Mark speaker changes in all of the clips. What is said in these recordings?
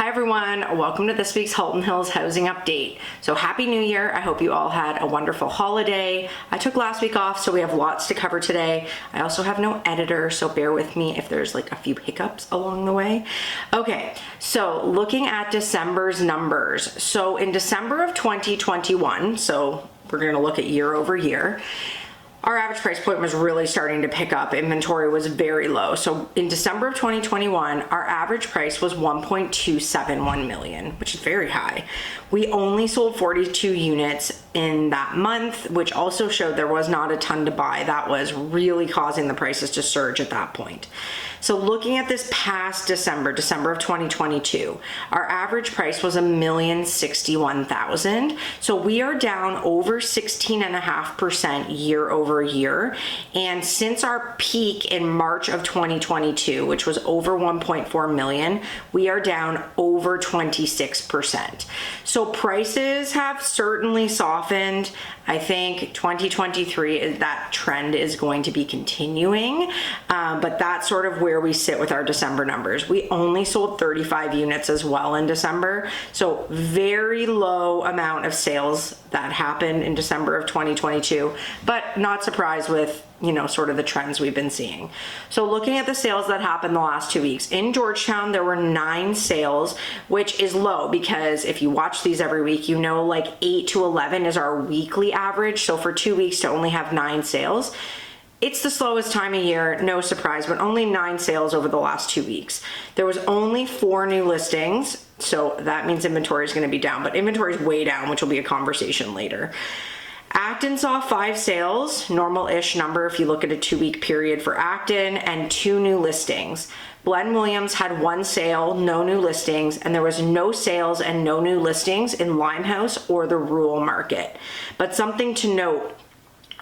Speaker 1: Hi everyone, welcome to this week's Halton Hills housing update. So happy new year. I hope you all had a wonderful holiday. I took last week off, so we have lots to cover today. I also have no editor, so bear with me if there's like a few hiccups along the way. Okay, so looking at December's numbers. So in December of 2021, so we're gonna look at year over year, our average price point was really starting to pick up. Inventory was very low. So in December of 2021, our average price was 1.271 million, which is very high. We only sold 42 units in that month, which also showed there was not a ton to buy. That was really causing the prices to surge at that point. So looking at this past December of 2022, our average price was $1,061,000. So we are down over 16.5% year over year. And since our peak in March of 2022, which was over 1.4 million, we are down over 26%. So prices have certainly softened. I think 2023, that trend is going to be continuing, but that's sort of where we sit with our December numbers. We only sold 35 units as well in December, so very low amount of sales that happened in December of 2022, but not surprised with sort of the trends we've been seeing. So looking at the sales that happened the last 2 weeks, in Georgetown, there were 9 sales, which is low because if you watch these every week, like 8 to 11 is our weekly average. So for 2 weeks to only have 9 sales, it's the slowest time of year, no surprise, but only 9 sales over the last 2 weeks. There was only 4 new listings, so that means inventory is going to be down, but inventory is way down, which will be a conversation later. Acton saw 5 sales, normal-ish number if you look at a 2-week period for Acton, and 2 new listings. Glen Williams had 1 sale, no new listings, and there was no sales and no new listings in Limehouse or the rural market. But something to note,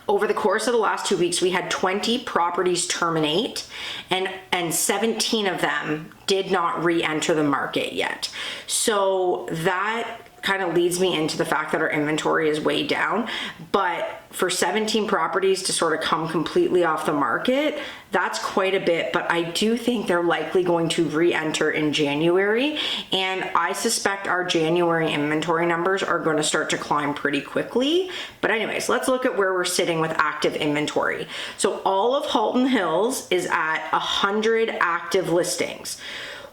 Speaker 1: over the course of the last 2 weeks, we had 20 properties terminate, and 17 of them did not re-enter the market yet. So that kind of leads me into the fact that our inventory is way down, but for 17 properties to sort of come completely off the market, that's quite a bit, but I do think they're likely going to re-enter in January, and I suspect our January inventory numbers are going to start to climb pretty quickly. But anyways, let's look at where we're sitting with active inventory. So all of Halton Hills is at 100 active listings.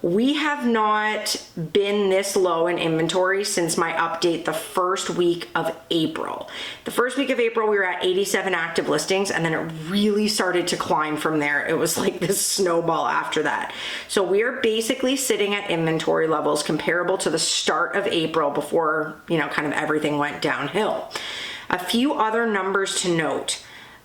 Speaker 1: We have not been this low in inventory since my update the first week of April. The first week of April, we were at 87 active listings, and then it really started to climb from there. It was like this snowball after that. So we are basically sitting at inventory levels comparable to the start of April before, kind of everything went downhill. A few other numbers to note.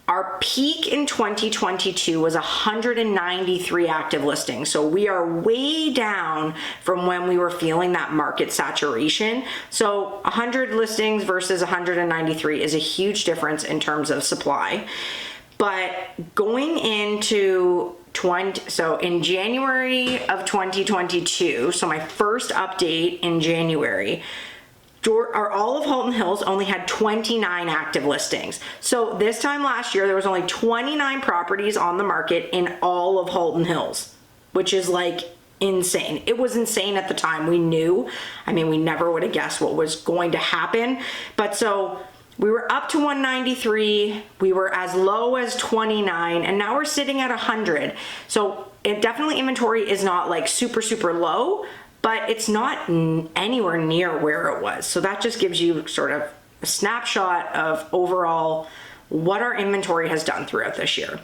Speaker 1: Our peak in 2022 was 193 active listings. So we are way down from when we were feeling that market saturation. So 100 listings versus 193 is a huge difference in terms of supply. But going into in January of 2022, so my first update in January, all of Halton Hills only had 29 active listings. So this time last year, there was only 29 properties on the market in all of Halton Hills, which is like insane. It was insane at the time. We knew, we never would have guessed what was going to happen. But so we were up to 193, we were as low as 29, and now we're sitting at 100. So definitely inventory is not like super, super low, but it's not anywhere near where it was. So that just gives you sort of a snapshot of overall what our inventory has done throughout this year.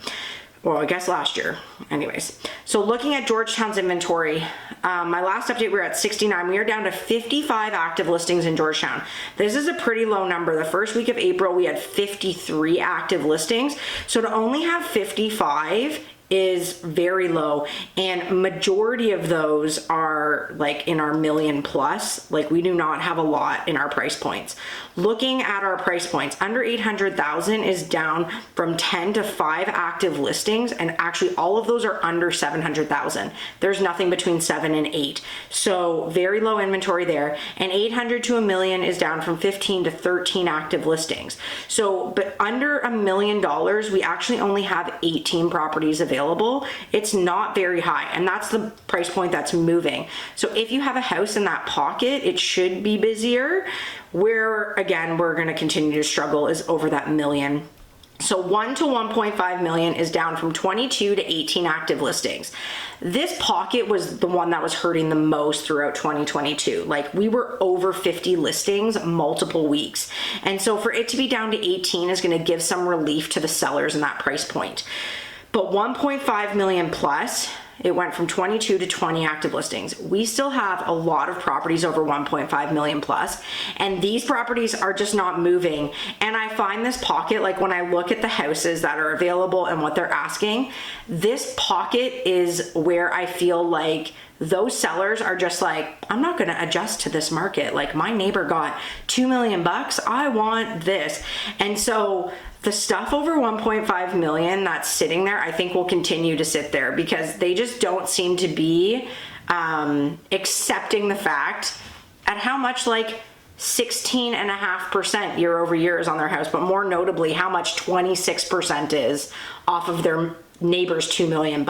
Speaker 1: Well, I guess last year. Anyways, so looking at Georgetown's inventory, my last update, we were at 69. We are down to 55 active listings in Georgetown. This is a pretty low number. The first week of April, we had 53 active listings. So to only have 55 is very low, and majority of those are like in our million plus. Like we do not have a lot in our price points. Looking at our price points, under 800,000 is down from 10 to 5 active listings, and actually all of those are under 700,000. There's nothing between 7 and 8. So very low inventory there. And 800 to $1 million is down from 15 to 13 active listings. So, but under $1 million, we actually only have 18 properties available available, it's not very high. And that's the price point that's moving. So if you have a house in that pocket, it should be busier. Where, again, we're going to continue to struggle is over that million. So 1 to 1.5 million is down from 22 to 18 active listings. This pocket was the one that was hurting the most throughout 2022. Like, we were over 50 listings multiple weeks. And so for it to be down to 18 is going to give some relief to the sellers in that price point. But 1.5 million plus, it went from 22 to 20 active listings. We still have a lot of properties over 1.5 million plus, and these properties are just not moving. And I find this pocket, like when I look at the houses that are available and what they're asking, this pocket is where I feel like those sellers are just like, I'm not going to adjust to this market. Like, my neighbor got $2 million. I want this. And so the stuff over 1.5 million that's sitting there, I think will continue to sit there because they just don't seem to be accepting the fact at how much, like 16.5% year over year is on their house, but more notably how much 26% is off of their neighbor's $2 million.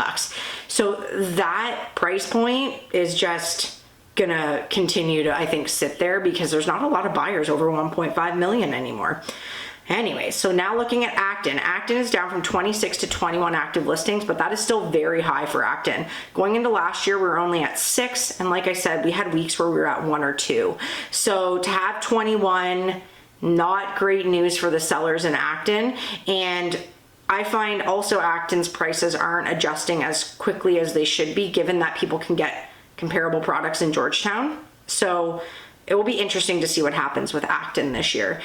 Speaker 1: So that price point is just gonna continue to, I think, sit there because there's not a lot of buyers over 1.5 million anymore. Anyway, so now looking at Acton. Acton is down from 26 to 21 active listings, but that is still very high for Acton. Going into last year, we were only at 6, and like I said, we had weeks where we were at 1 or 2. So to have 21, not great news for the sellers in Acton. And I find also Acton's prices aren't adjusting as quickly as they should be, given that people can get comparable products in Georgetown. So it will be interesting to see what happens with Acton this year.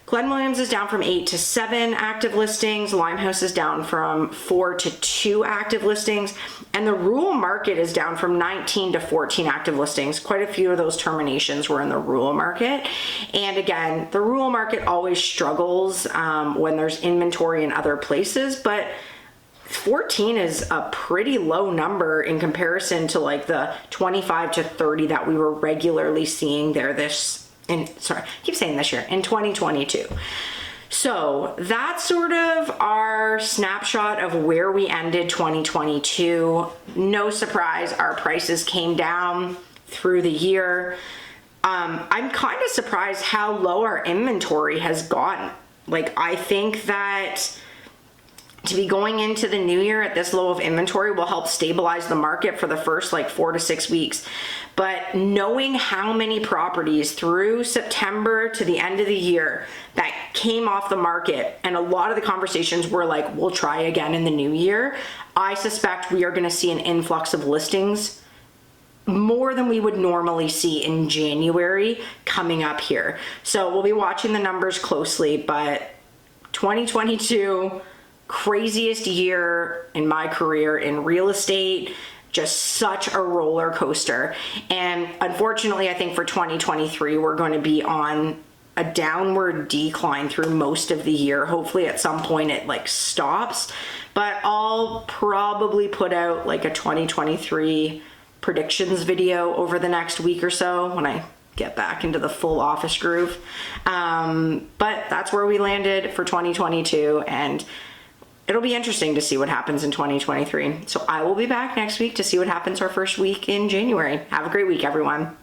Speaker 1: Glen Williams is down from 8 to 7 active listings. Limehouse is down from 4 to 2 active listings. And the rural market is down from 19 to 14 active listings. Quite a few of those terminations were in the rural market. And again, the rural market always struggles when there's inventory in other places, but 14 is a pretty low number in comparison to like the 25 to 30 that we were regularly seeing there in 2022. So that's sort of our snapshot of where we ended 2022. No surprise, our prices came down through the year. I'm kind of surprised how low our inventory has gotten. Like, I think that to be going into the new year at this low of inventory will help stabilize the market for the first like 4 to 6 weeks. But knowing how many properties through September to the end of the year that came off the market, and a lot of the conversations were like, we'll try again in the new year, I suspect we are going to see an influx of listings more than we would normally see in January coming up here. So we'll be watching the numbers closely, but 2022, craziest year in my career in real estate, just such a roller coaster. And unfortunately, I think for 2023, we're going to be on a downward decline through most of the year. Hopefully at some point it like stops, but I'll probably put out like a 2023 predictions video over the next week or so when I get back into the full office groove. But that's where we landed for 2022, and it'll be interesting to see what happens in 2023. So I will be back next week to see what happens our first week in January. Have a great week, everyone.